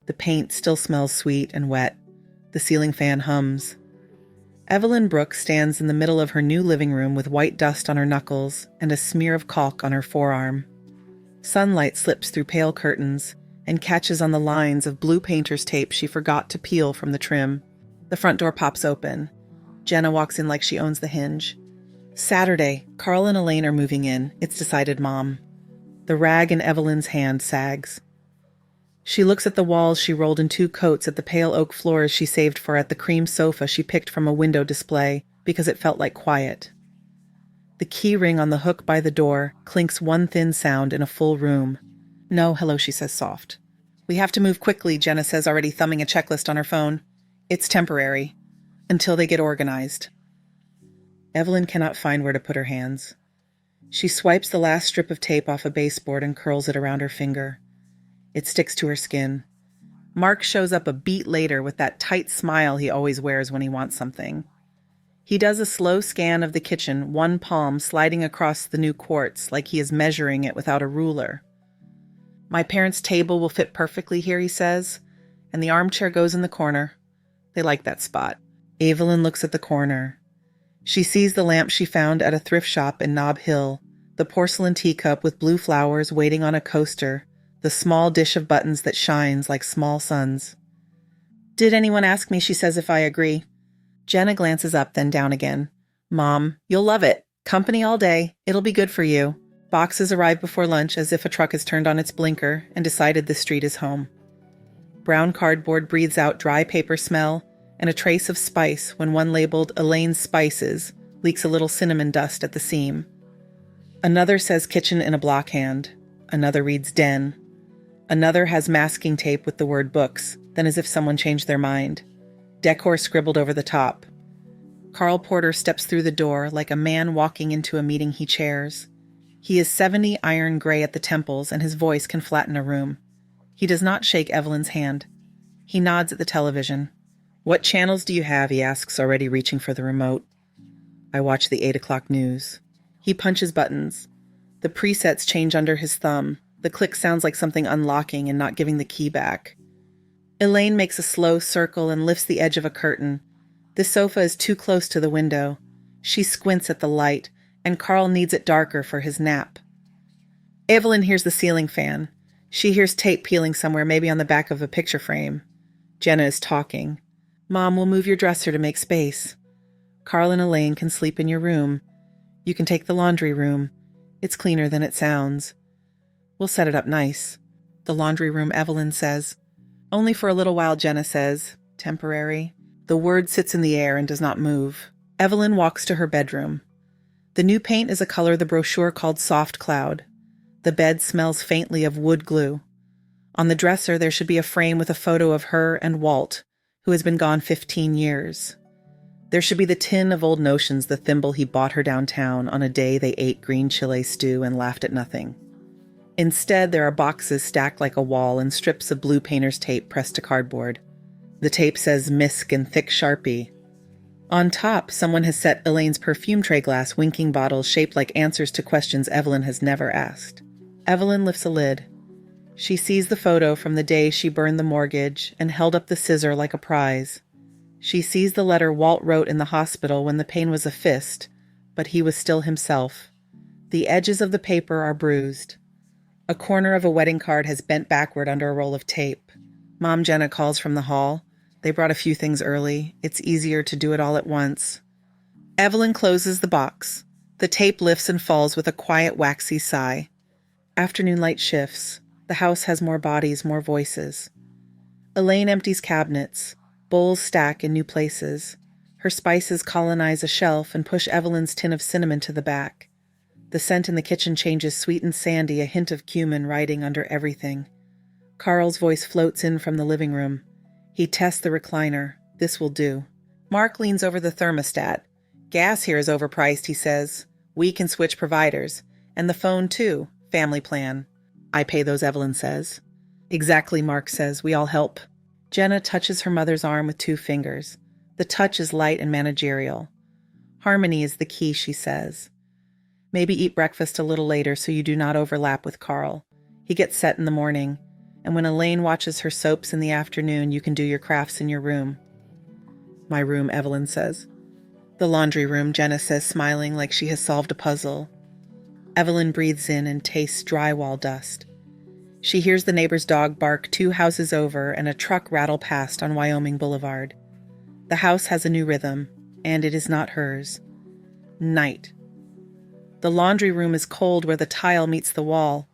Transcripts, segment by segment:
The paint still smells sweet and wet. The ceiling fan hums. Evelyn Brooks stands in the middle of her new living room with white dust on her knuckles and a smear of caulk on her forearm. Sunlight slips through pale curtains and catches on the lines of blue painter's tape she forgot to peel from the trim. The front door pops open. Jenna walks in like she owns the hinge. Saturday, Carl and Elaine are moving in. It's decided, Mom. The rag in Evelyn's hand sags. She looks at the walls she rolled in 2 coats at the pale oak floors she saved for at the cream sofa she picked from a window display because it felt like quiet. The key ring on the hook by the door clinks one thin sound in a full room. No, hello, she says soft. We have to move quickly, Jenna says, already thumbing a checklist on her phone. It's temporary. Until they get organized. Evelyn cannot find where to put her hands. She swipes the last strip of tape off a baseboard and curls it around her finger. It sticks to her skin. Mark shows up a beat later with that tight smile he always wears when he wants something. He does a slow scan of the kitchen, one palm sliding across the new quartz like he is measuring it without a ruler. My parents' table will fit perfectly here, he says, and the armchair goes in the corner. They like that spot. Evelyn looks at the corner. She sees the lamp she found at a thrift shop in Nob Hill, the porcelain teacup with blue flowers waiting on a coaster, the small dish of buttons that shines like small suns. Did anyone ask me, she says, if I agree? Jenna glances up, then down again. Mom, you'll love it. Company all day. It'll be good for you. Boxes arrive before lunch as if a truck has turned on its blinker and decided the street is home. Brown cardboard breathes out dry paper smell and a trace of spice when one labeled Elaine's Spices leaks a little cinnamon dust at the seam. Another says kitchen in a blockhand. Another reads den. Another has masking tape with the word books, then as if someone changed their mind. Decor scribbled over the top. Carl Porter steps through the door like a man walking into a meeting he chairs. He is 70 iron gray at the temples and his voice can flatten a room. He does not shake Evelyn's hand. He nods at the television. What channels do you have, he asks, already reaching for the remote. I watch the 8 o'clock news. He punches buttons. The presets change under his thumb. The click sounds like something unlocking and not giving the key back. Elaine makes a slow circle and lifts the edge of a curtain. The sofa is too close to the window. She squints at the light, and Carl needs it darker for his nap. Evelyn hears the ceiling fan. She hears tape peeling somewhere, maybe on the back of a picture frame. Jenna is talking. Mom, we'll move your dresser to make space. Carl and Elaine can sleep in your room. You can take the laundry room. It's cleaner than it sounds. We'll set it up nice. The laundry room, Evelyn says. Only for a little while, Jenna says. Temporary. The word sits in the air and does not move. Evelyn walks to her bedroom. The new paint is a color the brochure called Soft Cloud. The bed smells faintly of wood glue. On the dresser, there should be a frame with a photo of her and Walt, who has been gone 15 years. There should be the tin of old notions, the thimble he bought her downtown on a day they ate green chile stew and laughed at nothing. Instead, there are boxes stacked like a wall and strips of blue painter's tape pressed to cardboard. The tape says Misk in thick Sharpie. On top, someone has set Elaine's perfume tray glass winking bottles shaped like answers to questions Evelyn has never asked. Evelyn lifts a lid. She sees the photo from the day she burned the mortgage and held up the scissor like a prize. She sees the letter Walt wrote in the hospital when the pain was a fist, but he was still himself. The edges of the paper are bruised. A corner of a wedding card has bent backward under a roll of tape. Mom, Jenna calls from the hall. They brought a few things early. It's easier to do it all at once. Evelyn closes the box. The tape lifts and falls with a quiet, waxy sigh. Afternoon light shifts. The house has more bodies, more voices. Elaine empties cabinets. Bowls stack in new places. Her spices colonize a shelf and push Evelyn's tin of cinnamon to the back. The scent in the kitchen changes sweet and sandy, a hint of cumin riding under everything. Carl's voice floats in from the living room. He tests the recliner. This will do. Mark leans over the thermostat. Gas here is overpriced, he says. We can switch providers. And the phone, too. Family plan. I pay those, Evelyn says. Exactly, Mark says. We all help. Jenna touches her mother's arm with 2 fingers. The touch is light and managerial. Harmony is the key, she says. Maybe eat breakfast a little later so you do not overlap with Carl. He gets set in the morning. And when Elaine watches her soaps in the afternoon, you can do your crafts in your room. My room, Evelyn says. The laundry room, Jenna says, smiling like she has solved a puzzle. Evelyn breathes in and tastes drywall dust. She hears the neighbor's dog bark 2 houses over and a truck rattle past on Wyoming Boulevard. The house has a new rhythm, and it is not hers. Night. The laundry room is cold where the tile meets the wall.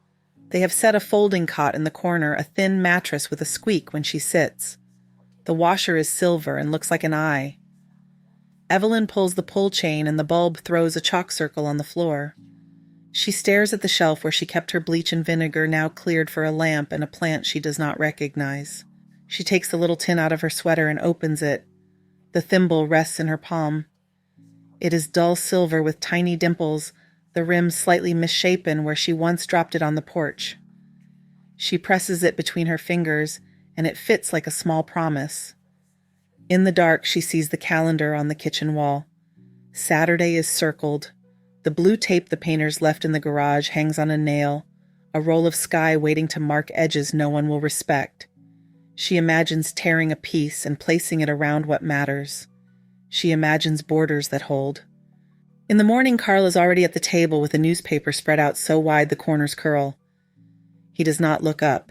They have set a folding cot in the corner, a thin mattress with a squeak when she sits. The washer is silver and looks like an eye. Evelyn pulls the pull chain and the bulb throws a chalk circle on the floor. She stares at the shelf where she kept her bleach and vinegar, now cleared for a lamp and a plant she does not recognize. She takes the little tin out of her sweater and opens it. The thimble rests in her palm. It is dull silver with tiny dimples, the rim slightly misshapen where she once dropped it on the porch. She presses it between her fingers, and it fits like a small promise. In the dark, she sees the calendar on the kitchen wall. Saturday is circled. The blue tape the painters left in the garage hangs on a nail, a roll of sky waiting to mark edges no one will respect. She imagines tearing a piece and placing it around what matters. She imagines borders that hold. In the morning, Carl is already at the table with a newspaper spread out so wide the corners curl. He does not look up.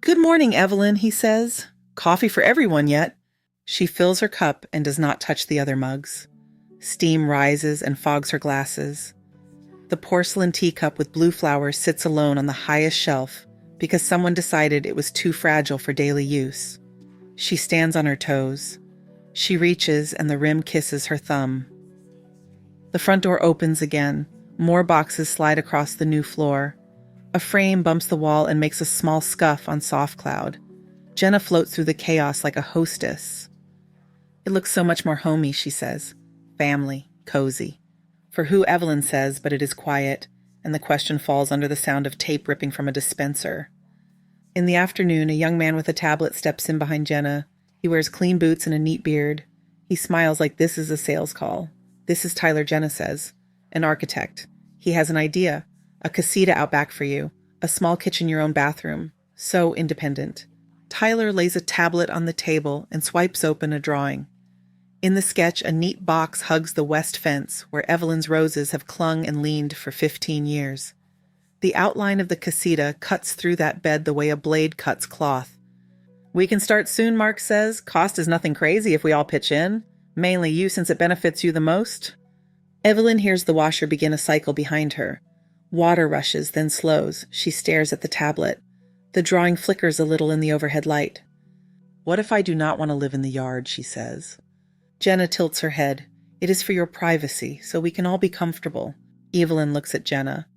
"Good morning, Evelyn," he says. "Coffee for everyone yet?" She fills her cup and does not touch the other mugs. Steam rises and fogs her glasses. The porcelain teacup with blue flowers sits alone on the highest shelf because someone decided it was too fragile for daily use. She stands on her toes. She reaches and the rim kisses her thumb. The front door opens again. More boxes slide across the new floor. A frame bumps the wall and makes a small scuff on soft cloud. Jenna floats through the chaos like a hostess. "It looks so much more homey," she says. "Family, cozy." For who, Evelyn says, but it is quiet, and the question falls under the sound of tape ripping from a dispenser. In the afternoon, a young man with a tablet steps in behind Jenna. He wears clean boots and a neat beard. He smiles like this is a sales call. "This is Tyler," Jenna says. "An architect. He has an idea. A casita out back for you. A small kitchen, your own bathroom. So independent." Tyler lays a tablet on the table and swipes open a drawing. In the sketch, a neat box hugs the west fence where Evelyn's roses have clung and leaned for 15 years. The outline of the casita cuts through that bed the way a blade cuts cloth. "We can start soon," Mark says. "Cost is nothing crazy if we all pitch in. Mainly you since it benefits you the most." Evelyn hears the washer begin a cycle behind her. Water rushes, then slows. She stares at the tablet. The drawing flickers a little in the overhead light. "What if I do not want to live in the yard?" she says. Jenna tilts her head. "It is for your privacy, so we can all be comfortable." Evelyn looks at Jenna.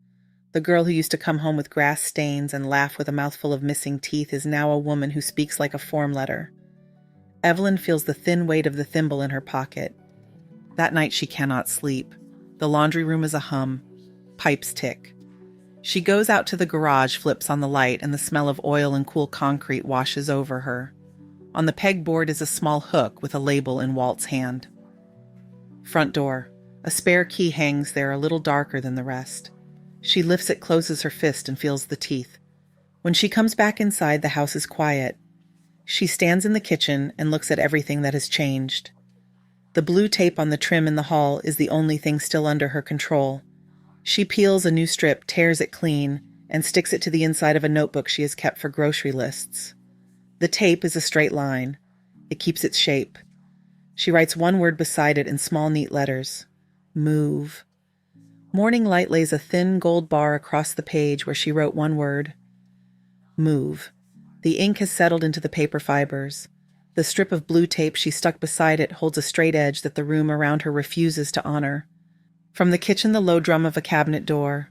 The girl who used to come home with grass stains and laugh with a mouthful of missing teeth is now a woman who speaks like a form letter. Evelyn feels the thin weight of the thimble in her pocket. That night she cannot sleep. The laundry room is a hum. Pipes tick. She goes out to the garage, flips on the light, and the smell of oil and cool concrete washes over her. On the pegboard is a small hook with a label in Walt's hand. Front door. A spare key hangs there a little darker than the rest. She lifts it, closes her fist, and feels the teeth. When she comes back inside, the house is quiet. She stands in the kitchen and looks at everything that has changed. The blue tape on the trim in the hall is the only thing still under her control. She peels a new strip, tears it clean, and sticks it to the inside of a notebook she has kept for grocery lists. The tape is a straight line. It keeps its shape. She writes one word beside it in small, neat letters. Move. Morning light lays a thin gold bar across the page where she wrote one word. Move. The ink has settled into the paper fibers. The strip of blue tape she stuck beside it holds a straight edge that the room around her refuses to honor. From the kitchen, the low drum of a cabinet door.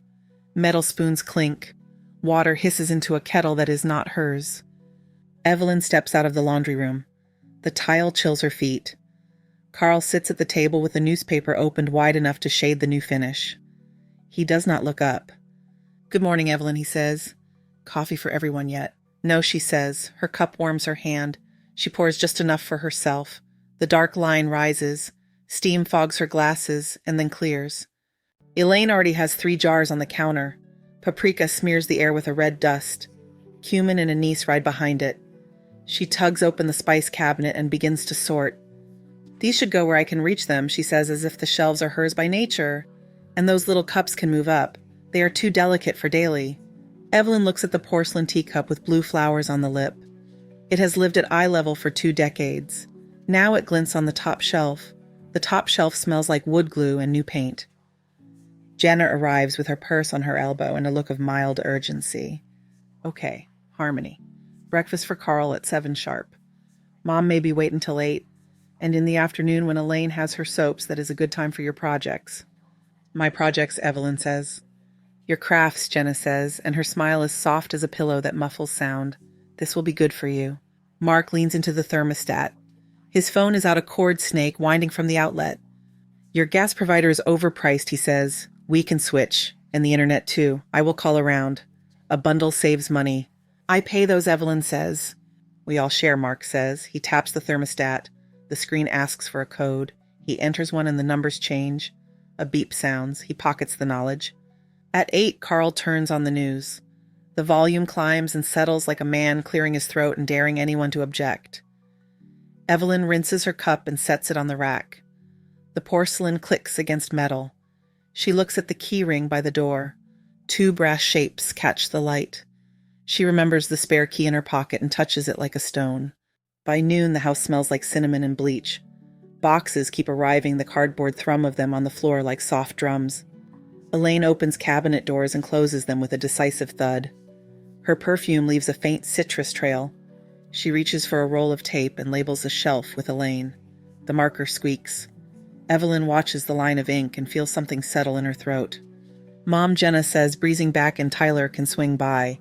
Metal spoons clink. Water hisses into a kettle that is not hers. Evelyn steps out of the laundry room. The tile chills her feet. Carl sits at the table with a newspaper opened wide enough to shade the new finish. He does not look up. "Good morning, Evelyn," he says. "Coffee for everyone yet?" "No," she says. Her cup warms her hand. She pours just enough for herself. The dark line rises. Steam fogs her glasses and then clears. Elaine already has 3 jars on the counter. Paprika smears the air with a red dust. Cumin and anise ride behind it. She tugs open the spice cabinet and begins to sort. These should go where I can reach them, she says, as if the shelves are hers by nature. And those little cups can move up. They are too delicate for daily. Evelyn looks at the porcelain teacup with blue flowers on the lip. It has lived at eye level for 2 decades. Now it glints on the top shelf. The top shelf smells like wood glue and new paint. Jenna arrives with her purse on her elbow and a look of mild urgency. Okay, Harmony. Breakfast for Carl at 7 sharp. Mom maybe wait until 8. And in the afternoon when Elaine has her soaps, that is a good time for your projects. My projects, Evelyn says. Your crafts, Jenna says, and her smile is soft as a pillow that muffles sound. This will be good for you. Mark leans into the thermostat. His phone is out a cord snake winding from the outlet. Your gas provider is overpriced, he says. We can switch. And the internet too. I will call around. A bundle saves money. I pay those, Evelyn says. We all share, Mark says. He taps the thermostat. The screen asks for a code. He enters one and the numbers change. A beep sounds. He pockets the knowledge. At 8, Carl turns on the news. The volume climbs and settles like a man clearing his throat and daring anyone to object. Evelyn rinses her cup and sets it on the rack. The porcelain clicks against metal. She looks at the key ring by the door. 2 brass shapes catch the light. She remembers the spare key in her pocket and touches it like a stone. By noon, the house smells like cinnamon and bleach. Boxes keep arriving, the cardboard thrum of them on the floor like soft drums. Elaine opens cabinet doors and closes them with a decisive thud. Her perfume leaves a faint citrus trail. She reaches for a roll of tape and labels a shelf with Elaine. The marker squeaks. Evelyn watches the line of ink and feels something settle in her throat. Mom Jenna says breezing back and Tyler can swing by.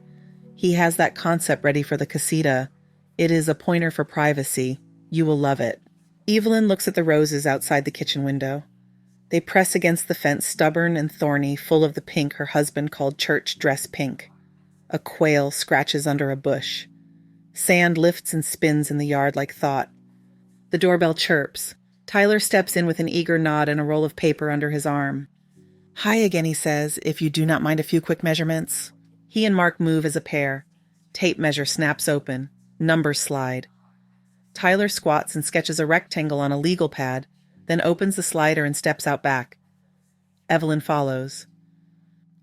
He has that concept ready for the casita. It is a pointer for privacy. You will love it. Evelyn looks at the roses outside the kitchen window. They press against the fence, stubborn and thorny, full of the pink her husband called church dress pink. A quail scratches under a bush. Sand lifts and spins in the yard like thought. The doorbell chirps. Tyler steps in with an eager nod and a roll of paper under his arm. Hi again, he says, if you do not mind a few quick measurements. He and Mark move as a pair. Tape measure snaps open. Numbers slide. Tyler squats and sketches a rectangle on a legal pad, then opens the slider and steps out back. Evelyn follows.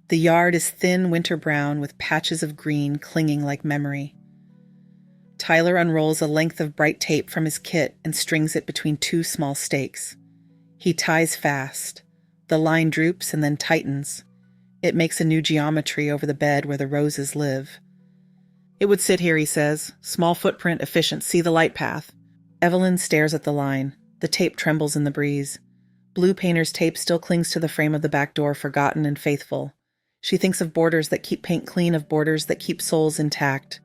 The yard is thin winter brown with patches of green clinging like memory. Tyler unrolls a length of bright tape from his kit and strings it between 2 small stakes. He ties fast. The line droops and then tightens. It makes a new geometry over the bed where the roses live. It would sit here, he says. Small footprint, efficient, see the light path. Evelyn stares at the line. The tape trembles in the breeze. Blue painter's tape still clings to the frame of the back door, forgotten and faithful. She thinks of borders that keep paint clean, of borders that keep souls intact.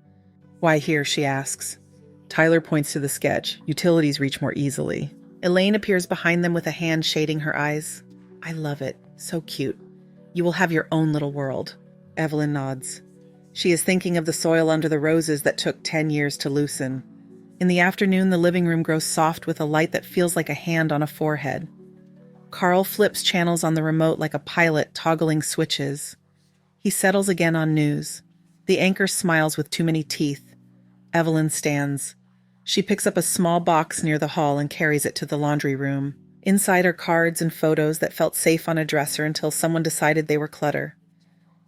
Why here, she asks. Tyler points to the sketch. Utilities reach more easily. Elaine appears behind them with a hand shading her eyes. I love it. So cute. You will have your own little world. Evelyn nods. She is thinking of the soil under the roses that took 10 years to loosen. In the afternoon, the living room grows soft with a light that feels like a hand on a forehead. Carl flips channels on the remote like a pilot toggling switches. He settles again on news. The anchor smiles with too many teeth. Evelyn stands. She picks up a small box near the hall and carries it to the laundry room. Inside are cards and photos that felt safe on a dresser until someone decided they were clutter.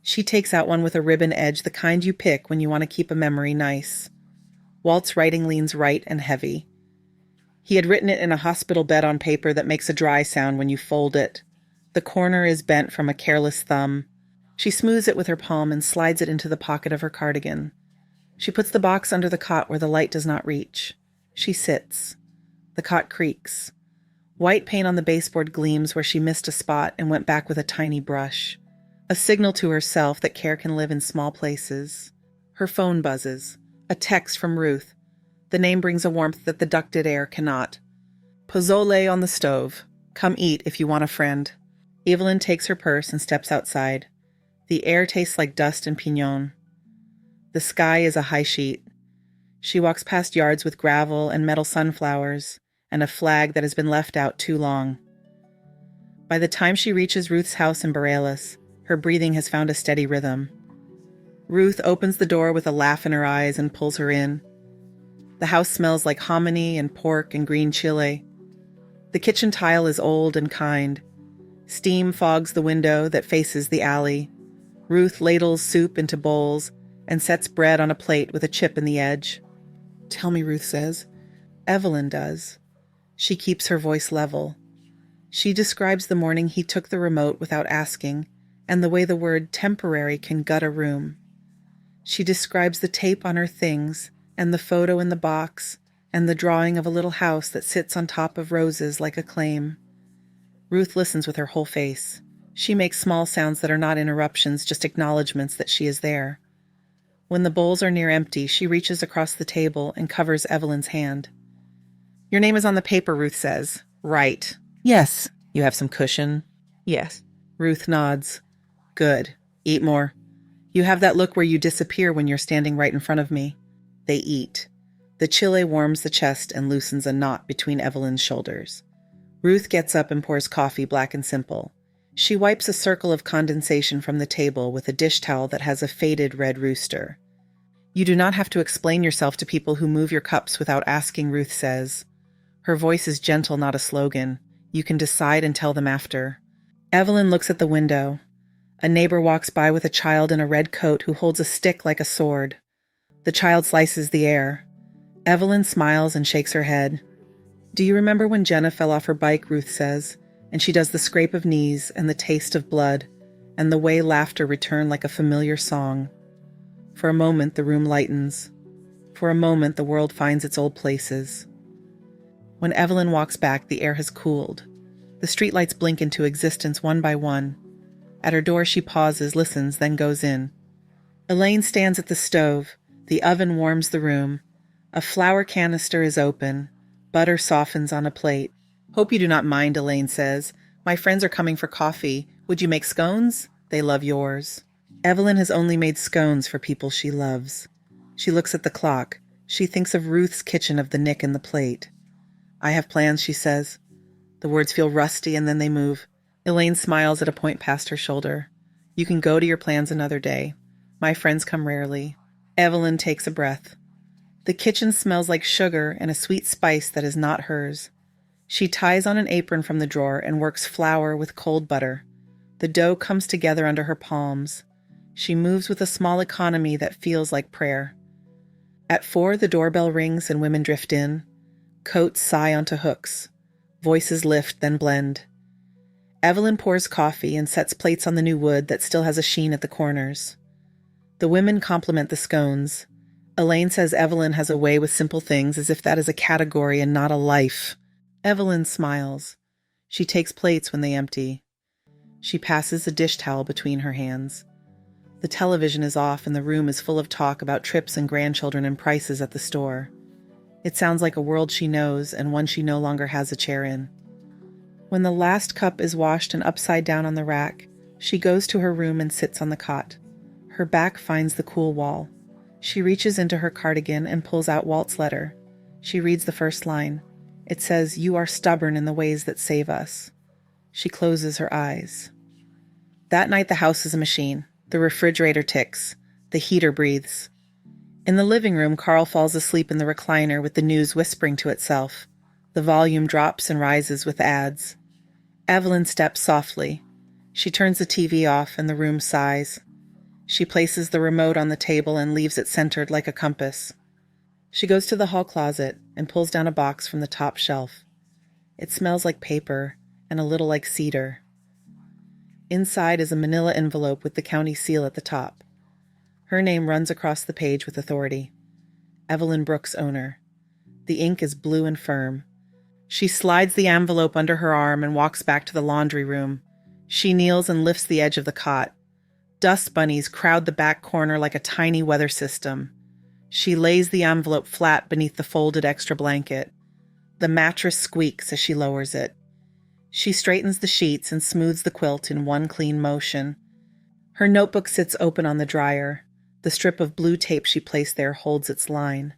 She takes out one with a ribbon edge, the kind you pick when you want to keep a memory nice. Walt's writing leans right and heavy. He had written it in a hospital bed on paper that makes a dry sound when you fold it. The corner is bent from a careless thumb. She smooths it with her palm and slides it into the pocket of her cardigan. She puts the box under the cot where the light does not reach. She sits. The cot creaks. White paint on the baseboard gleams where she missed a spot and went back with a tiny brush. A signal to herself that care can live in small places. Her phone buzzes. A text from Ruth. The name brings a warmth that the ducted air cannot. Pozole on the stove. Come eat if you want a friend. Evelyn takes her purse and steps outside. The air tastes like dust and pinon. The sky is a high sheet. She walks past yards with gravel and metal sunflowers and a flag that has been left out too long. By the time she reaches Ruth's house in Bareilles, her breathing has found a steady rhythm. Ruth opens the door with a laugh in her eyes and pulls her in. The house smells like hominy and pork and green chile. The kitchen tile is old and kind. Steam fogs the window that faces the alley. Ruth ladles soup into bowls and sets bread on a plate with a chip in the edge. "Tell me," Ruth says. Evelyn does. She keeps her voice level. She describes the morning he took the remote without asking, and the way the word temporary can gut a room. She describes the tape on her things, and the photo in the box, and the drawing of a little house that sits on top of roses like a claim. Ruth listens with her whole face. She makes small sounds that are not interruptions, just acknowledgments that she is there. When the bowls are near empty, she reaches across the table and covers Evelyn's hand. "Your name is on the paper," Ruth says. "Right." "Yes." "You have some cushion?" "Yes." Ruth nods. "Good. Eat more. You have that look where you disappear when you're standing right in front of me." They eat. The chile warms the chest and loosens a knot between Evelyn's shoulders. Ruth gets up and pours coffee, black and simple. She wipes a circle of condensation from the table with a dish towel that has a faded red rooster. "You do not have to explain yourself to people who move your cups without asking," Ruth says. Her voice is gentle, not a slogan. You can decide and tell them after. Evelyn looks at the window. A neighbor walks by with a child in a red coat who holds a stick like a sword. The child slices the air. Evelyn smiles and shakes her head. "Do you remember when Jenna fell off her bike?" Ruth says, and she does the scrape of knees and the taste of blood, and the way laughter returned like a familiar song. For a moment, the room lightens. For a moment, the world finds its old places. When Evelyn walks back, the air has cooled. The streetlights blink into existence one by one. At her door, she pauses, listens, then goes in. Elaine stands at the stove. The oven warms the room. A flour canister is open. Butter softens on a plate. "Hope you do not mind," Elaine says. "My friends are coming for coffee. Would you make scones? They love yours." Evelyn has only made scones for people she loves. She looks at the clock. She thinks of Ruth's kitchen, of the nick in the plate. "I have plans," she says. The words feel rusty and then they move. Elaine smiles at a point past her shoulder. "You can go to your plans another day. My friends come rarely." Evelyn takes a breath. The kitchen smells like sugar and a sweet spice that is not hers. She ties on an apron from the drawer and works flour with cold butter. The dough comes together under her palms. She moves with a small economy that feels like prayer. At 4, the doorbell rings and women drift in. Coats sigh onto hooks. Voices lift, then blend. Evelyn pours coffee and sets plates on the new wood that still has a sheen at the corners. The women compliment the scones. Elaine says Evelyn has a way with simple things, as if that is a category and not a life. Evelyn smiles. She takes plates when they empty. She passes a dish towel between her hands. The television is off and the room is full of talk about trips and grandchildren and prices at the store. It sounds like a world she knows and one she no longer has a chair in. When the last cup is washed and upside down on the rack, she goes to her room and sits on the cot. Her back finds the cool wall. She reaches into her cardigan and pulls out Walt's letter. She reads the first line. It says, "You are stubborn in the ways that save us." She closes her eyes. That night the house is a machine. The refrigerator ticks. The heater breathes. In the living room, Carl falls asleep in the recliner with the news whispering to itself. The volume drops and rises with ads. Evelyn steps softly. She turns the TV off and the room sighs. She places the remote on the table and leaves it centered like a compass. She goes to the hall closet and pulls down a box from the top shelf. It smells like paper and a little like cedar. Inside is a manila envelope with the county seal at the top. Her name runs across the page with authority. Evelyn Brooks, owner. The ink is blue and firm. She slides the envelope under her arm and walks back to the laundry room. She kneels and lifts the edge of the cot. Dust bunnies crowd the back corner like a tiny weather system. She lays the envelope flat beneath the folded extra blanket. The mattress squeaks as she lowers it. She straightens the sheets and smooths the quilt in one clean motion. Her notebook sits open on the dryer. The strip of blue tape she placed there holds its line.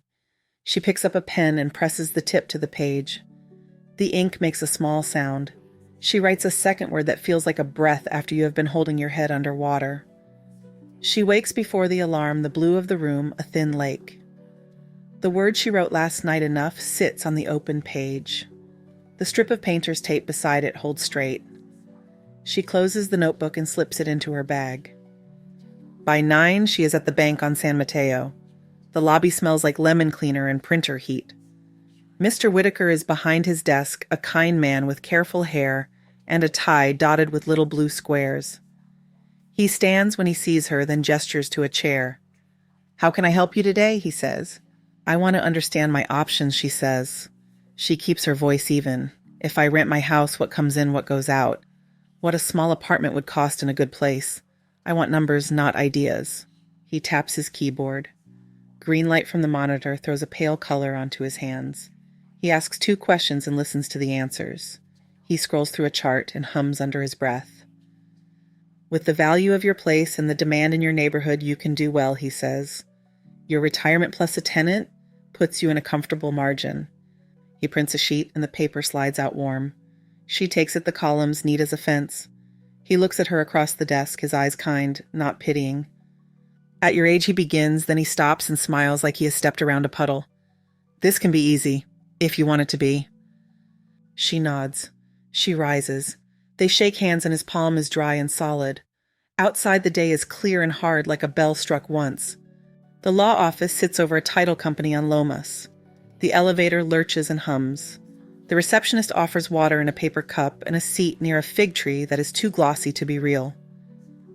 She picks up a pen and presses the tip to the page. The ink makes a small sound. She writes a second word that feels like a breath after you have been holding your head under water. She wakes before the alarm, the blue of the room, a thin lake. The word she wrote last night enough sits on the open page. The strip of painter's tape beside it holds straight. She closes the notebook and slips it into her bag. By 9, she is at the bank on San Mateo. The lobby smells like lemon cleaner and printer heat. Mr. Whitaker is behind his desk, a kind man with careful hair and a tie dotted with little blue squares. He stands when he sees her, then gestures to a chair. "How can I help you today?" he says. "I want to understand my options," she says. She keeps her voice even. "If I rent my house, what comes in, what goes out? What a small apartment would cost in a good place. I want numbers, not ideas." He taps his keyboard. Green light from the monitor throws a pale color onto his hands. He asks 2 questions and listens to the answers. He scrolls through a chart and hums under his breath. "With the value of your place and the demand in your neighborhood, you can do well," he says. "Your retirement plus a tenant puts you in a comfortable margin." He prints a sheet and the paper slides out warm. She takes it, the columns neat as a fence. He looks at her across the desk, his eyes kind, not pitying. "At your age," he begins, then he stops and smiles like he has stepped around a puddle. "This can be easy, if you want it to be." She nods. She rises. They shake hands and his palm is dry and solid. Outside, the day is clear and hard like a bell struck once. The law office sits over a title company on Lomas. The elevator lurches and hums. The receptionist offers water in a paper cup and a seat near a fig tree that is too glossy to be real.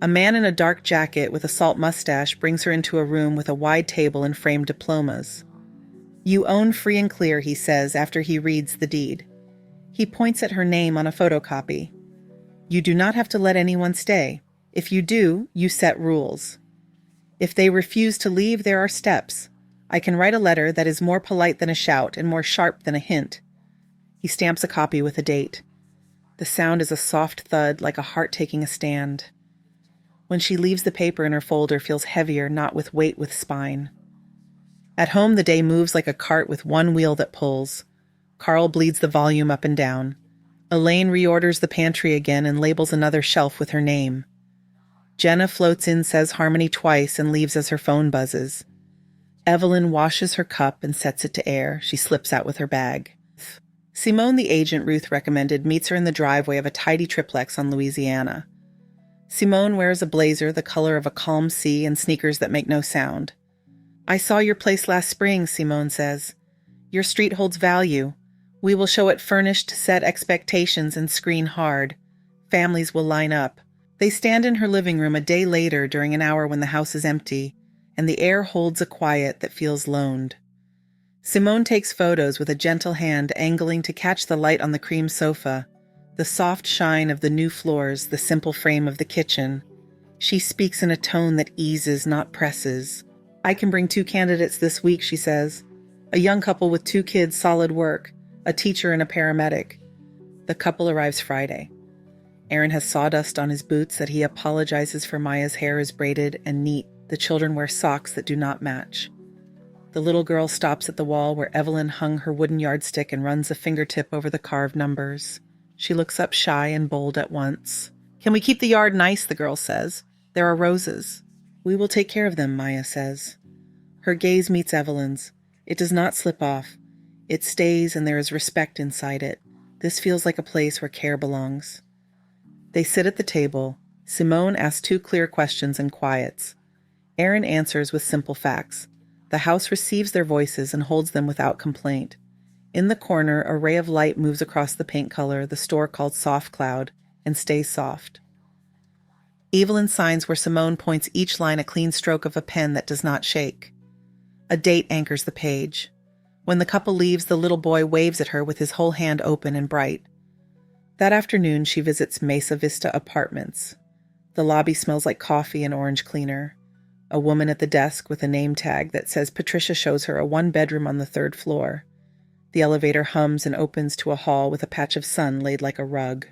A man in a dark jacket with a salt mustache brings her into a room with a wide table and framed diplomas. "You own free and clear," he says after he reads the deed. He points at her name on a photocopy. "You do not have to let anyone stay. If you do, you set rules. If they refuse to leave, there are steps. I can write a letter that is more polite than a shout and more sharp than a hint." He stamps a copy with a date. The sound is a soft thud, like a heart taking a stand. When she leaves, the paper in her folder feels heavier, not with weight, with spine. At home, the day moves like a cart with one wheel that pulls. Carl bleeds the volume up and down. Elaine reorders the pantry again and labels another shelf with her name. Jenna floats in, says harmony twice, and leaves as her phone buzzes. Evelyn washes her cup and sets it to air. She slips out with her bag. Simone, the agent Ruth recommended, meets her in the driveway of a tidy triplex on Louisiana. Simone wears a blazer the color of a calm sea and sneakers that make no sound. "I saw your place last spring," Simone says. "Your street holds value. We will show it furnished, set expectations, and screen hard. Families will line up." They stand in her living room a day later during an hour when the house is empty, and the air holds a quiet that feels loaned. Simone takes photos with a gentle hand angling to catch the light on the cream sofa, the soft shine of the new floors, the simple frame of the kitchen. She speaks in a tone that eases, not presses. "I can bring 2 candidates this week," she says. "A young couple with 2 kids, solid work, a teacher and a paramedic." The couple arrives Friday. Aaron has sawdust on his boots that he apologizes for. Maya's hair is braided and neat. The children wear socks that do not match. The little girl stops at the wall where Evelyn hung her wooden yardstick and runs a fingertip over the carved numbers. She looks up shy and bold at once. "Can we keep the yard nice?" the girl says. "There are roses." "We will take care of them," Maya says. Her gaze meets Evelyn's. It does not slip off. It stays, and there is respect inside it. This feels like a place where care belongs. They sit at the table. Simone asks 2 clear questions and quiets. Aaron answers with simple facts. The house receives their voices and holds them without complaint. In the corner, a ray of light moves across the paint color, the store called Soft Cloud, and stays soft. Evelyn signs where Simone points each line a clean stroke of a pen that does not shake. A date anchors the page. When the couple leaves, the little boy waves at her with his whole hand open and bright. That afternoon, she visits Mesa Vista Apartments. The lobby smells like coffee and orange cleaner. A woman at the desk with a name tag that says Patricia shows her a 1-bedroom on the 3rd floor. The elevator hums and opens to a hall with a patch of sun laid like a rug.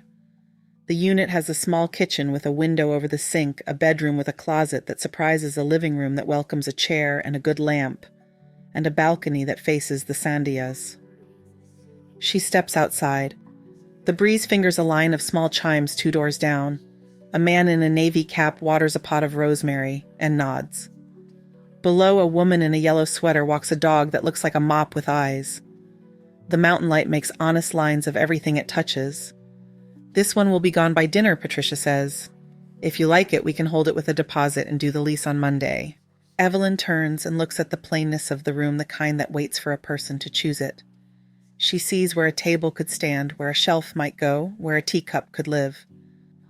The unit has a small kitchen with a window over the sink, a bedroom with a closet that surprises a living room that welcomes a chair and a good lamp, and a balcony that faces the Sandias. She steps outside. The breeze fingers a line of small chimes 2 doors down. A man in a navy cap waters a pot of rosemary and nods. Below, a woman in a yellow sweater walks a dog that looks like a mop with eyes. The mountain light makes honest lines of everything it touches. This one will be gone by dinner, Patricia says. If you like it, we can hold it with a deposit and do the lease on Monday. Evelyn turns and looks at the plainness of the room, the kind that waits for a person to choose it. She sees where a table could stand, where a shelf might go, where a teacup could live.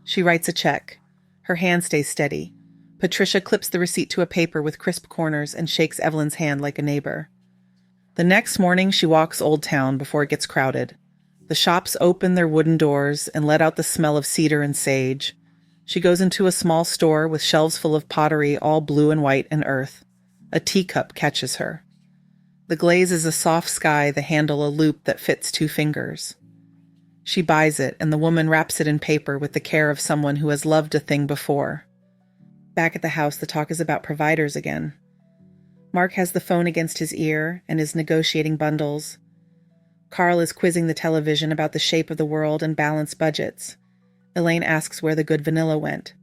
She writes a check. Her hand stays steady. Patricia clips the receipt to a paper with crisp corners and shakes Evelyn's hand like a neighbor. The next morning, she walks Old Town before it gets crowded. The shops open their wooden doors and let out the smell of cedar and sage. She goes into a small store with shelves full of pottery, all blue and white and earth. A teacup catches her. The glaze is a soft sky, the handle a loop that fits 2 fingers. She buys it, and the woman wraps it in paper with the care of someone who has loved a thing before. Back at the house, the talk is about providers again. Mark has the phone against his ear and is negotiating bundles. Carl is quizzing the television about the shape of the world and balanced budgets. Elaine asks where the good vanilla went.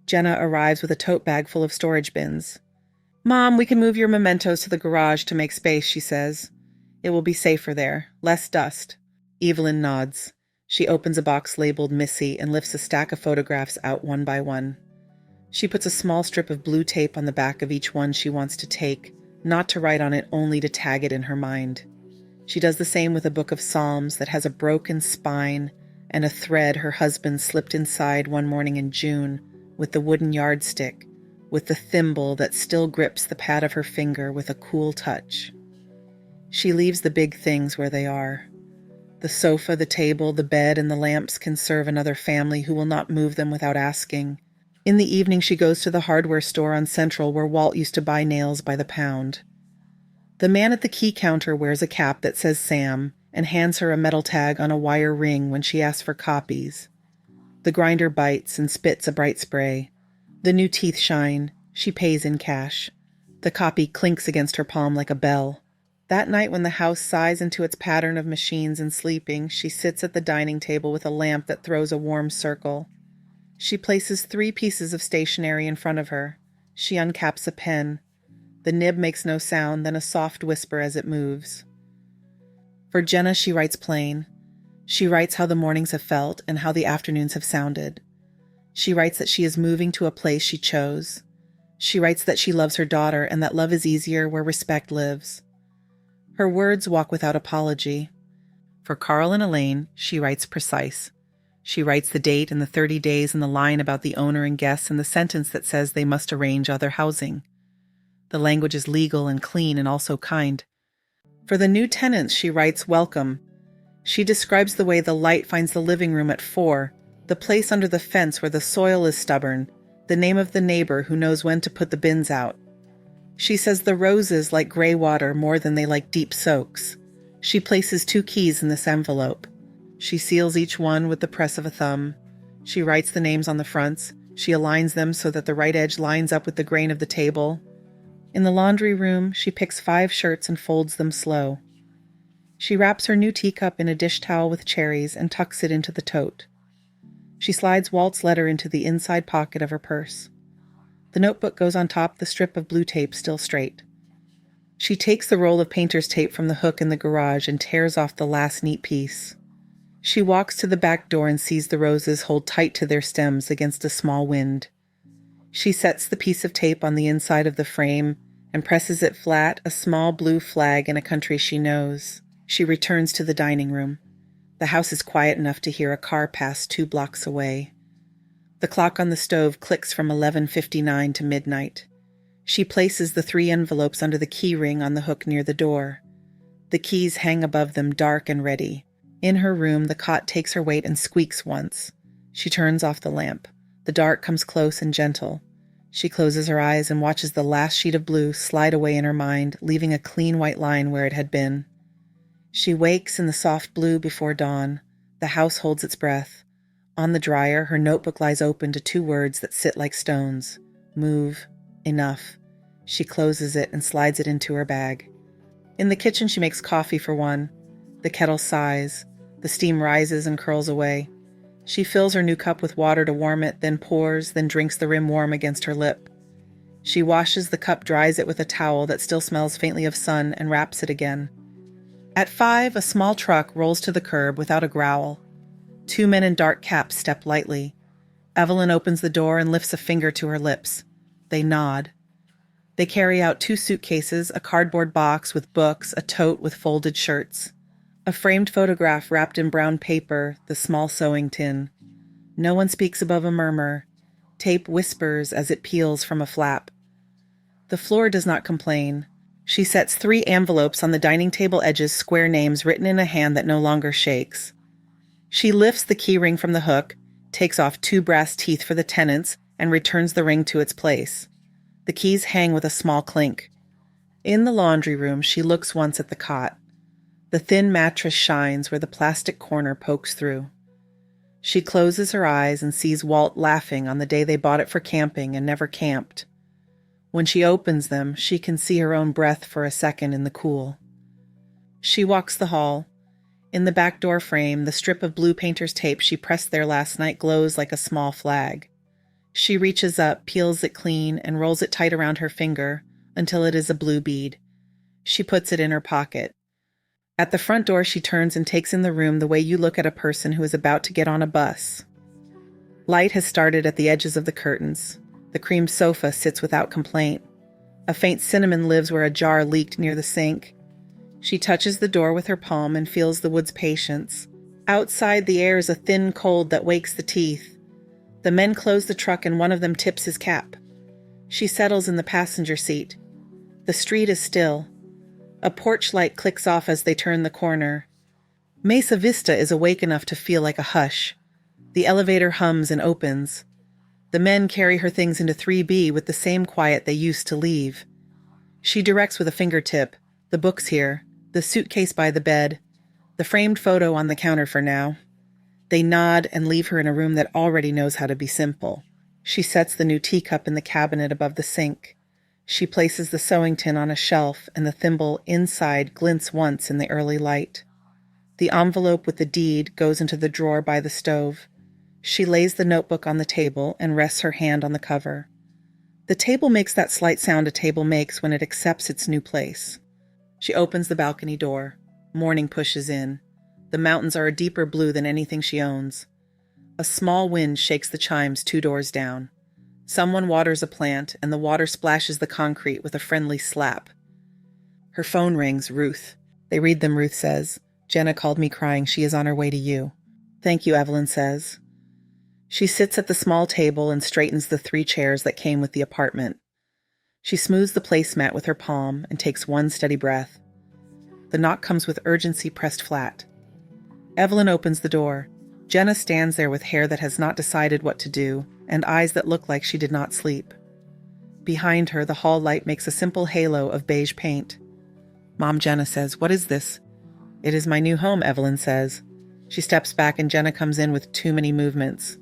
Jenna arrives with a tote bag full of storage bins. "Mom, we can move your mementos to the garage to make space," she says. "It will be safer there. Less dust." Evelyn nods. She opens a box labeled Missy and lifts a stack of photographs out one by one. She puts a small strip of blue tape on the back of each one she wants to take, not to write on it, only to tag it in her mind. She does the same with a book of Psalms that has a broken spine and a thread her husband slipped inside one morning in June with the wooden yardstick, with the thimble that still grips the pad of her finger with a cool touch. She leaves the big things where they are. The sofa, the table, the bed, and the lamps can serve another family who will not move them without asking. In the evening, she goes to the hardware store on Central where Walt used to buy nails by the pound. The man at the key counter wears a cap that says Sam and hands her a metal tag on a wire ring when she asks for copies. The grinder bites and spits a bright spray. The new teeth shine. She pays in cash. The copy clinks against her palm like a bell. That night when the house sighs into its pattern of machines and sleeping, she sits at the dining table with a lamp that throws a warm circle. She places 3 pieces of stationery in front of her. She uncaps a pen. The nib makes no sound, then a soft whisper as it moves. For Jenna, she writes plain. She writes how the mornings have felt and how the afternoons have sounded. She writes that she is moving to a place she chose. She writes that she loves her daughter and that love is easier where respect lives. Her words walk without apology. For Carl and Elaine, she writes precise. She writes the date and the 30 days and the line about the owner and guests and the sentence that says they must arrange other housing. The language is legal and clean and also kind. For the new tenants, she writes welcome. She describes the way the light finds the living room at 4, the place under the fence where the soil is stubborn, the name of the neighbor who knows when to put the bins out. She says the roses like gray water more than they like deep soaks. She places 2 keys in this envelope. She seals each one with the press of a thumb. She writes the names on the fronts. She aligns them so that the right edge lines up with the grain of the table. In the laundry room, she picks 5 shirts and folds them slow. She wraps her new teacup in a dish towel with cherries and tucks it into the tote. She slides Walt's letter into the inside pocket of her purse. The notebook goes on top, the strip of blue tape still straight. She takes the roll of painter's tape from the hook in the garage and tears off the last neat piece. She walks to the back door and sees the roses hold tight to their stems against a small wind. She sets the piece of tape on the inside of the frame and presses it flat, a small blue flag in a country she knows. She returns to the dining room. The house is quiet enough to hear a car pass 2 blocks away. The clock on the stove clicks from 11:59 to midnight. She places the 3 envelopes under the key ring on the hook near the door. The keys hang above them, dark and ready. In her room, the cot takes her weight and squeaks once. She turns off the lamp. The dark comes close and gentle. She closes her eyes and watches the last sheet of blue slide away in her mind, leaving a clean white line where it had been. She wakes in the soft blue before dawn. The house holds its breath. On the dryer, her notebook lies open to 2 words that sit like stones. Move. Enough. She closes it and slides it into her bag. In the kitchen, she makes coffee for one. The kettle sighs. The steam rises and curls away. She fills her new cup with water to warm it, then pours, then drinks the rim warm against her lip. She washes the cup, dries it with a towel that still smells faintly of sun, and wraps it again. At 5, a small truck rolls to the curb without a growl. 2 men in dark caps step lightly. Evelyn opens the door and lifts a finger to her lips. They nod. They carry out 2 suitcases, a cardboard box with books, a tote with folded shirts. A framed photograph wrapped in brown paper, the small sewing tin. No one speaks above a murmur. Tape whispers as it peels from a flap. The floor does not complain. She sets 3 envelopes on the dining table edges, square names written in a hand that no longer shakes. She lifts the key ring from the hook, takes off 2 brass teeth for the tenants, and returns the ring to its place. The keys hang with a small clink. In the laundry room, she looks once at the cot. The thin mattress shines where the plastic corner pokes through. She closes her eyes and sees Walt laughing on the day they bought it for camping and never camped. When she opens them, she can see her own breath for a second in the cool. She walks the hall. In the back door frame, the strip of blue painter's tape she pressed there last night glows like a small flag. She reaches up, peels it clean, and rolls it tight around her finger until it is a blue bead. She puts it in her pocket. At the front door, she turns and takes in the room the way you look at a person who is about to get on a bus. Light has started at the edges of the curtains. The cream sofa sits without complaint. A faint cinnamon lives where a jar leaked near the sink. She touches the door with her palm and feels the wood's patience. Outside, the air is a thin cold that wakes the teeth. The men close the truck and one of them tips his cap. She settles in the passenger seat. The street is still. A porch light clicks off as they turn the corner. Mesa Vista is awake enough to feel like a hush. The elevator hums and opens. The men carry her things into 3B with the same quiet they used to leave. She directs with a fingertip. The books here, the suitcase by the bed, the framed photo on the counter for now. They nod and leave her in a room that already knows how to be simple. She sets the new teacup in the cabinet above the sink. She places the sewing tin on a shelf, and the thimble inside glints once in the early light. The envelope with the deed goes into the drawer by the stove. She lays the notebook on the table and rests her hand on the cover. The table makes that slight sound a table makes when it accepts its new place. She opens the balcony door. Morning pushes in. The mountains are a deeper blue than anything she owns. A small wind shakes the chimes 2 doors down. Someone waters a plant, and the water splashes the concrete with a friendly slap. Her phone rings. Ruth. They read them, Ruth says. Jenna called me crying. She is on her way to you. Thank you, Evelyn says. She sits at the small table and straightens the 3 chairs that came with the apartment. She smooths the placemat with her palm and takes one steady breath. The knock comes with urgency pressed flat. Evelyn opens the door. Jenna stands there with hair that has not decided what to do, and eyes that look like she did not sleep. Behind her, the hall light makes a simple halo of beige paint. Mom, Jenna says, "What is this?" "It is my new home," Evelyn says. She steps back and Jenna comes in with too many movements.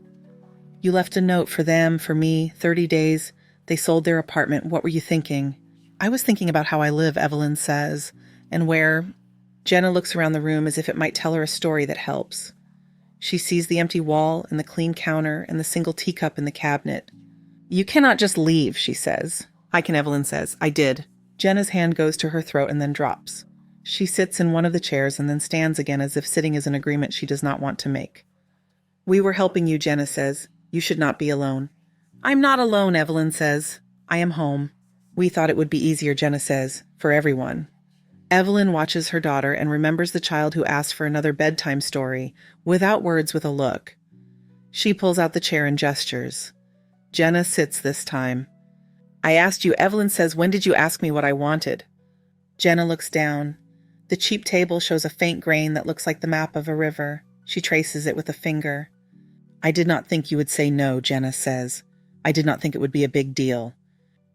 "You left a note for them, for me, 30 days. They sold their apartment. What were you thinking?" "I was thinking about how I live," Evelyn says, "and where—" Jenna looks around the room as if it might tell her a story that helps. She sees the empty wall and the clean counter and the single teacup in the cabinet. "You cannot just leave," she says. "I can," Evelyn says. "I did." Jenna's hand goes to her throat and then drops. She sits in one of the chairs and then stands again as if sitting is an agreement she does not want to make. "We were helping you," Jenna says. "You should not be alone." "I'm not alone," Evelyn says. "I am home." "We thought it would be easier," Jenna says, "for everyone." Evelyn watches her daughter and remembers the child who asked for another bedtime story, without words, with a look. She pulls out the chair and gestures. Jenna sits this time. "I asked you," Evelyn says. "When did you ask me what I wanted?" Jenna looks down. The cheap table shows a faint grain that looks like the map of a river. She traces it with a finger. "I did not think you would say no," Jenna says. "I did not think it would be a big deal."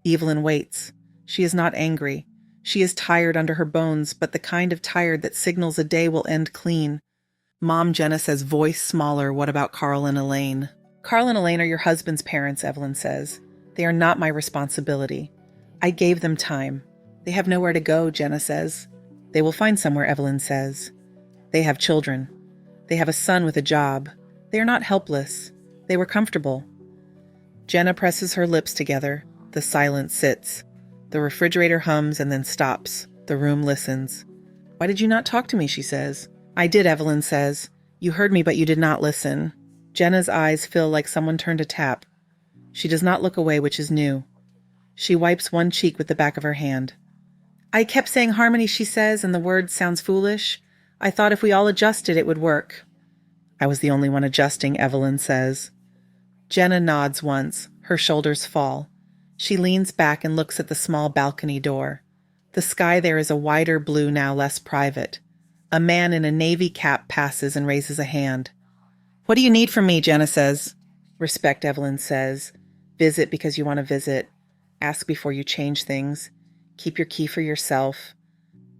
Evelyn waits. She is not angry. She is tired under her bones, but the kind of tired that signals a day will end clean. "Mom," Jenna says, voice smaller, "what about Carl and Elaine?" "Carl and Elaine are your husband's parents," Evelyn says. "They are not my responsibility. I gave them time." "They have nowhere to go," Jenna says. "They will find somewhere," Evelyn says. "They have children. They have a son with a job. They are not helpless. They were comfortable. Jenna presses her lips together. The silence sits. The refrigerator hums and then stops. The room listens. "Why did you not talk to me?" she says. "I did," Evelyn says. "You heard me, but you did not listen." Jenna's eyes fill like someone turned a tap. She does not look away, which is new. She wipes one cheek with the back of her hand. "I kept saying harmony," she says, and the word sounds foolish. "I thought if we all adjusted, it would work." "I was the only one adjusting," Evelyn says. Jenna nods once. Her shoulders fall. She leans back and looks at the small balcony door. The sky there is a wider blue, now less private. A man in a navy cap passes and raises a hand. "What do you need from me?" Jenna says. "Respect," Evelyn says. "Visit because you want to visit. Ask before you change things. Keep your key for yourself."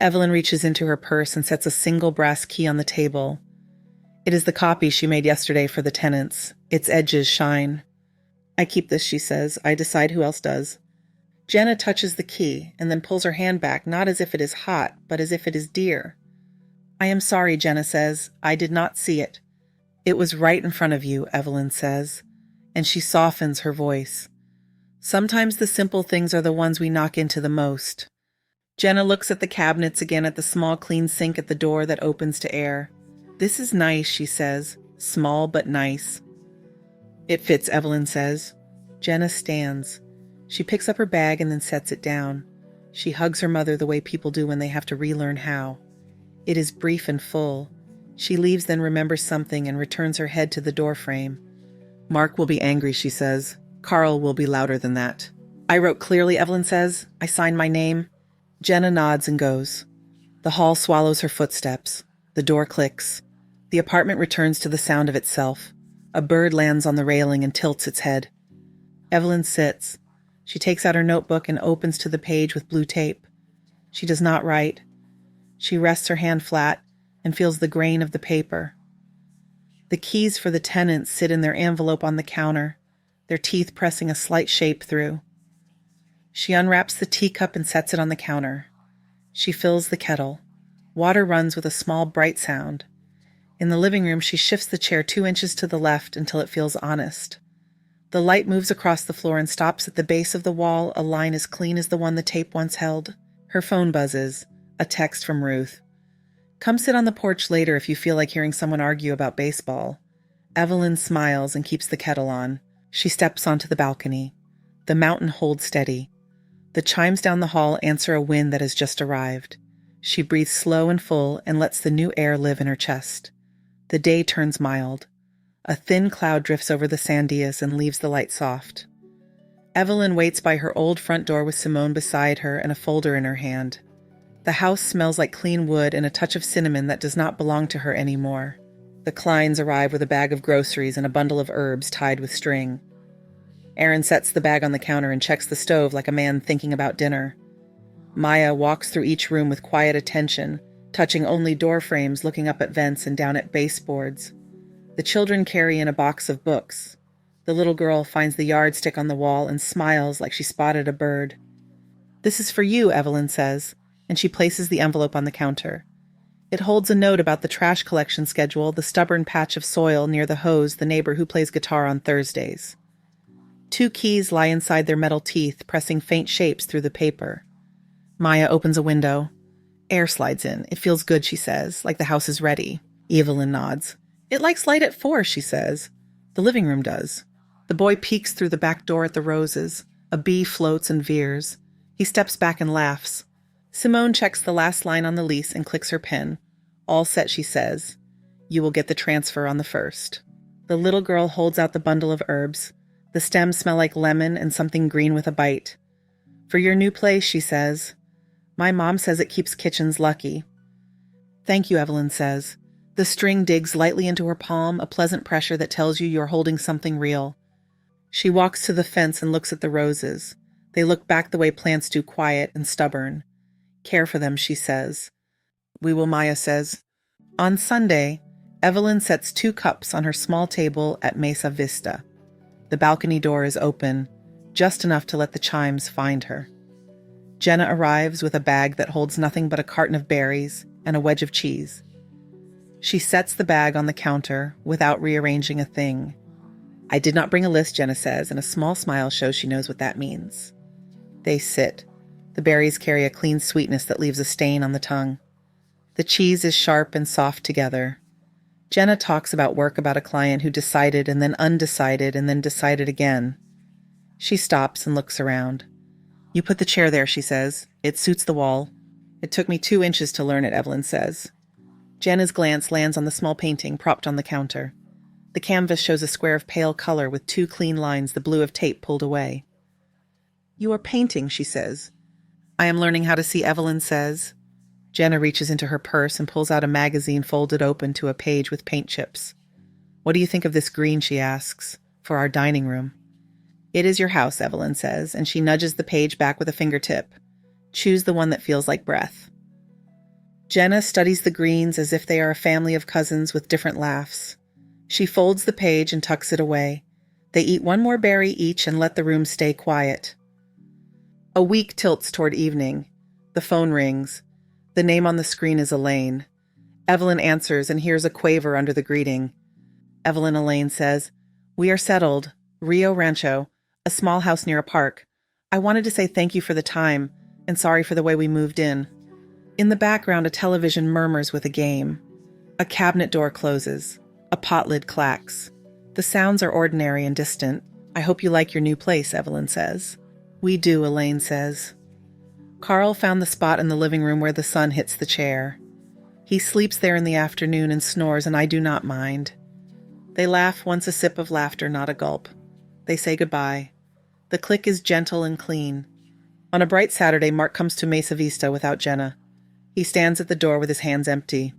Evelyn reaches into her purse and sets a single brass key on the table. It is the copy she made yesterday for the tenants. Its edges shine. "I keep this," she says. "I decide who else does." Jenna touches the key and then pulls her hand back, not as if it is hot, but as if it is dear. "I am sorry," Jenna says. "I did not see it." "It was right in front of you," Evelyn says, and she softens her voice. Sometimes the simple things are the ones we knock into the most. Jenna looks at the cabinets again, at the small clean sink at the door that opens to air. "This is nice," she says. "Small but nice." "It fits," Evelyn says. Jenna stands. She picks up her bag and then sets it down. She hugs her mother the way people do when they have to relearn how. It is brief and full. She leaves, then remembers something and returns her head to the doorframe. "Mark will be angry," she says. "Carl will be louder than that." "I wrote clearly," Evelyn says. "I signed my name." Jenna nods and goes. The hall swallows her footsteps. The door clicks. The apartment returns to the sound of itself. A bird lands on the railing and tilts its head. Evelyn sits. She takes out her notebook and opens to the page with blue tape. She does not write. She rests her hand flat and feels the grain of the paper. The keys for the tenants sit in their envelope on the counter, their teeth pressing a slight shape through. She unwraps the teacup and sets it on the counter. She fills the kettle. Water runs with a small, bright sound. In the living room, she shifts the chair 2 inches to the left until it feels honest. The light moves across the floor and stops at the base of the wall, a line as clean as the one the tape once held. Her phone buzzes. A text from Ruth. "Come sit on the porch later if you feel like hearing someone argue about baseball." Evelyn smiles and keeps the kettle on. She steps onto the balcony. The mountain holds steady. The chimes down the hall answer a wind that has just arrived. She breathes slow and full and lets the new air live in her chest. The day turns mild. A thin cloud drifts over the sandias and leaves the light soft. Evelyn waits by her old front door with Simone beside her and a folder in her hand. The house smells like clean wood and a touch of cinnamon that does not belong to her anymore. The Kleins arrive with a bag of groceries and a bundle of herbs tied with string. Aaron sets the bag on the counter and checks the stove like a man thinking about dinner. Maya walks through each room with quiet attention, touching only door frames, looking up at vents and down at baseboards. The children carry in a box of books. The little girl finds the yardstick on the wall and smiles like she spotted a bird. "This is for you," Evelyn says, and she places the envelope on the counter. It holds a note about the trash collection schedule, the stubborn patch of soil near the hose, the neighbor who plays guitar on Thursdays. 2 keys lie inside their metal teeth, pressing faint shapes through the paper. Maya opens a window. Air slides in. "It feels good," she says, "like the house is ready." Evelyn nods. "It likes light at 4, she says. "The living room does." The boy peeks through the back door at the roses. A bee floats and veers. He steps back and laughs. Simone checks the last line on the lease and clicks her pen. "All set," she says. "You will get the transfer on the 1st. The little girl holds out the bundle of herbs. The stems smell like lemon and something green with a bite. "For your new place," she says. "My mom says it keeps kitchens lucky." "Thank you," Evelyn says. The string digs lightly into her palm, a pleasant pressure that tells you you're holding something real. She walks to the fence and looks at the roses. They look back the way plants do, quiet and stubborn. "Care for them," she says. "We will," Maya says. On Sunday, Evelyn sets 2 cups on her small table at Mesa Vista. The balcony door is open, just enough to let the chimes find her. Jenna arrives with a bag that holds nothing but a carton of berries and a wedge of cheese. She sets the bag on the counter without rearranging a thing. I did not bring a list, Jenna says, and a small smile shows she knows what that means. They sit. The berries carry a clean sweetness that leaves a stain on the tongue. The cheese is sharp and soft together. Jenna talks about work about a client who decided and then undecided and then decided again. She stops and looks around. You put the chair there, she says. It suits the wall. It took me 2 inches to learn it, Evelyn says. Jenna's glance lands on the small painting propped on the counter. The canvas shows a square of pale color with 2 clean lines, the blue of tape pulled away. You are painting, she says. I am learning how to see, Evelyn says. Jenna reaches into her purse and pulls out a magazine folded open to a page with paint chips. What do you think of this green, she asks, for our dining room? It is your house, Evelyn says, and she nudges the page back with a fingertip. Choose the one that feels like breath. Jenna studies the greens as if they are a family of cousins with different laughs. She folds the page and tucks it away. They eat 1 more berry each and let the room stay quiet. A week tilts toward evening. The phone rings. The name on the screen is Elaine. Evelyn answers and hears a quaver under the greeting. Elaine says, We are settled. Rio Rancho, a small house near a park. I wanted to say thank you for the time and sorry for the way we moved in. In the background, a television murmurs with a game. A cabinet door closes. A pot lid clacks. The sounds are ordinary and distant. I hope you like your new place, Evelyn says. We do, Elaine says. Carl found the spot in the living room where the sun hits the chair. He sleeps there in the afternoon and snores, and I do not mind. They laugh, once a sip of laughter, not a gulp. They say goodbye. The click is gentle and clean. On a bright Saturday, Mark comes to Mesa Vista without Jenna. He stands at the door with his hands empty.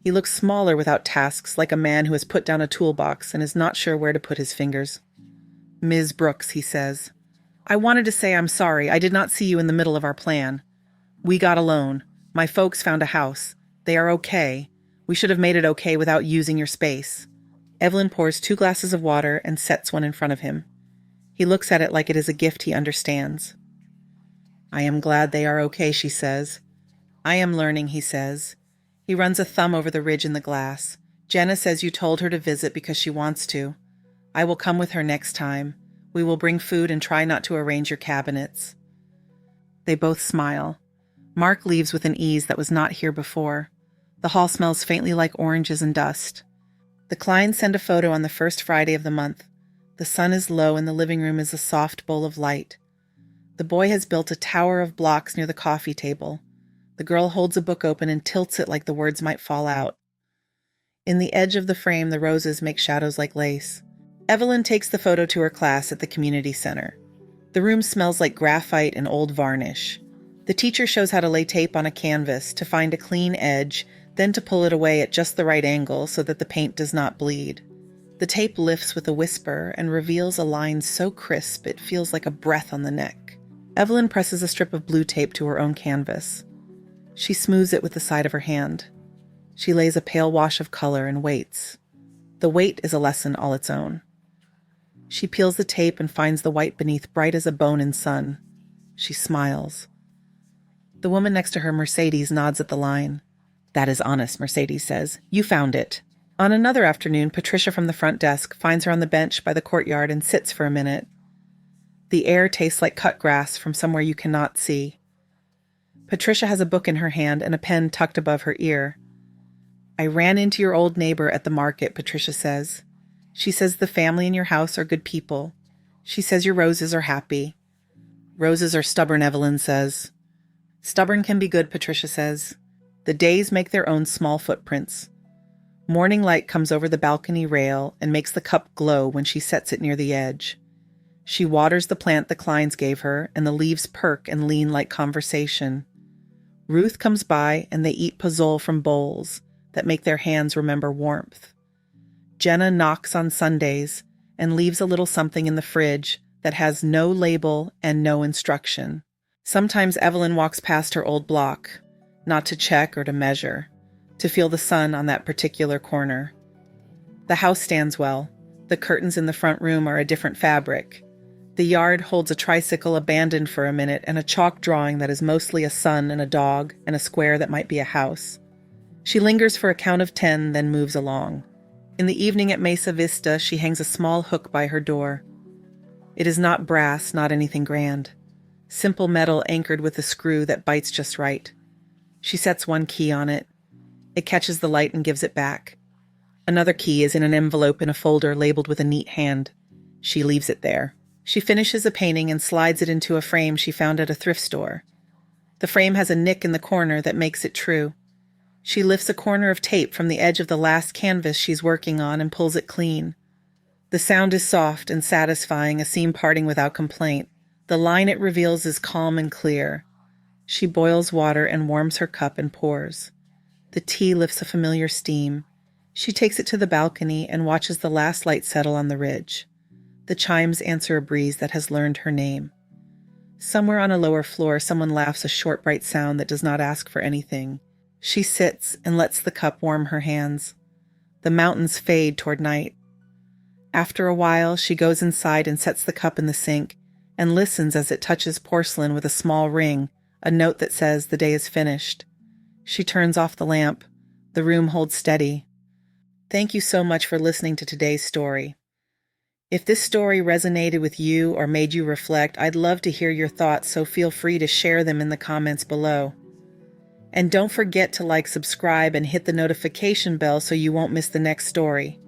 He looks smaller without tasks, like a man who has put down a toolbox and is not sure where to put his fingers. Ms. Brooks, he says. I wanted to say I'm sorry. I did not see you in the middle of our plan. We got a loan. My folks found a house. They are okay. We should have made it okay without using your space. Evelyn pours 2 glasses of water and sets one in front of him. He looks at it like it is a gift he understands. I am glad they are okay, she says. I am learning, he says. He runs a thumb over the ridge in the glass. Jenna says you told her to visit because she wants to. I will come with her next time. We will bring food and try not to arrange your cabinets. They both smile. Mark leaves with an ease that was not here before. The hall smells faintly like oranges and dust. The Kleins send a photo on the first Friday of the month. The sun is low and the living room is a soft bowl of light. The boy has built a tower of blocks near the coffee table. The girl holds a book open and tilts it like the words might fall out. In the edge of the frame, the roses make shadows like lace. Evelyn takes the photo to her class at the community center. The room smells like graphite and old varnish. The teacher shows how to lay tape on a canvas to find a clean edge, then to pull it away at just the right angle so that the paint does not bleed. The tape lifts with a whisper and reveals a line so crisp it feels like a breath on the neck. Evelyn presses a strip of blue tape to her own canvas. She smooths it with the side of her hand. She lays a pale wash of color and waits. The wait is a lesson all its own. She peels the tape and finds the white beneath bright as a bone in sun. She smiles. The woman next to her, Mercedes, nods at the line. That is honest, Mercedes says. You found it. On another afternoon, Patricia from the front desk finds her on the bench by the courtyard and sits for a minute. The air tastes like cut grass from somewhere you cannot see. Patricia has a book in her hand and a pen tucked above her ear. I ran into your old neighbor at the market, Patricia says. She says the family in your house are good people. She says your roses are happy. Roses are stubborn, Evelyn says. Stubborn can be good, Patricia says. The days make their own small footprints. Morning light comes over the balcony rail and makes the cup glow when she sets it near the edge. She waters the plant the Kleins gave her, and the leaves perk and lean like conversation. Ruth comes by, and they eat pozole from bowls that make their hands remember warmth. Jenna knocks on Sundays and leaves a little something in the fridge that has no label and no instruction. Sometimes Evelyn walks past her old block, not to check or to measure, to feel the sun on that particular corner. The house stands well. The curtains in the front room are a different fabric. The yard holds a tricycle abandoned for a minute and a chalk drawing that is mostly a sun and a dog and a square that might be a house. She lingers for a count of 10, then moves along. In the evening at Mesa Vista, she hangs a small hook by her door. It is not brass, not anything grand. Simple metal anchored with a screw that bites just right. She sets one key on it. It catches the light and gives it back. Another key is in an envelope in a folder labeled with a neat hand. She leaves it there. She finishes a painting and slides it into a frame she found at a thrift store. The frame has a nick in the corner that makes it true. She lifts a corner of tape from the edge of the last canvas she's working on and pulls it clean. The sound is soft and satisfying, a seam parting without complaint. The line it reveals is calm and clear. She boils water and warms her cup and pours. The tea lifts a familiar steam. She takes it to the balcony and watches the last light settle on the ridge. The chimes answer a breeze that has learned her name. Somewhere on a lower floor, someone laughs a short, bright sound that does not ask for anything. She sits and lets the cup warm her hands. The mountains fade toward night. After a while, she goes inside and sets the cup in the sink and listens as it touches porcelain with a small ring, a note that says the day is finished. She turns off the lamp. The room holds steady. Thank you so much for listening to today's story. If this story resonated with you or made you reflect, I'd love to hear your thoughts, so feel free to share them in the comments below. And don't forget to subscribe, and hit the notification bell so you won't miss the next story.